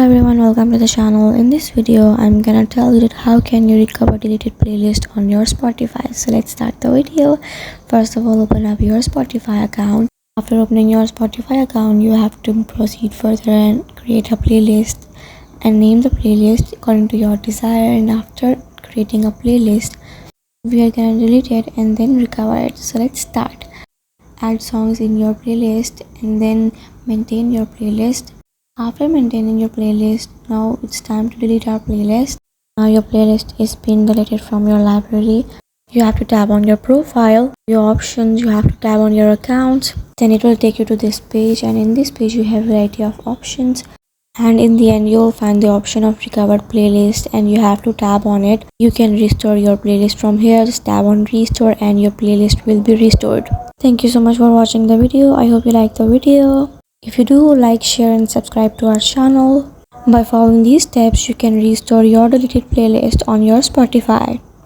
everyone, welcome to the channel. In this video I'm gonna tell you that how can you recover deleted playlist on your Spotify. So let's start the video. First of all, open up your Spotify account. After opening your Spotify account, you have to proceed further and create a playlist and name the playlist according to your desire. And after creating a playlist, we are gonna delete it and then recover it. So let's start. Add songs in your playlist and then maintain your playlist. After maintaining your playlist, now it's time to delete our playlist. Now your playlist is being deleted from your library. You have to tap on your profile, your options, you have to tap on your accounts. Then it will take you to this page, and in this page you have a variety of options. And in the end you'll find the option of recovered playlist and you have to tap on it. You can restore your playlist from here. Just tap on restore and your playlist will be restored. Thank you so much for watching the video. I hope you liked the video. If you do, like, share and subscribe to our channel. By following these steps, you can restore your deleted playlist on your Spotify.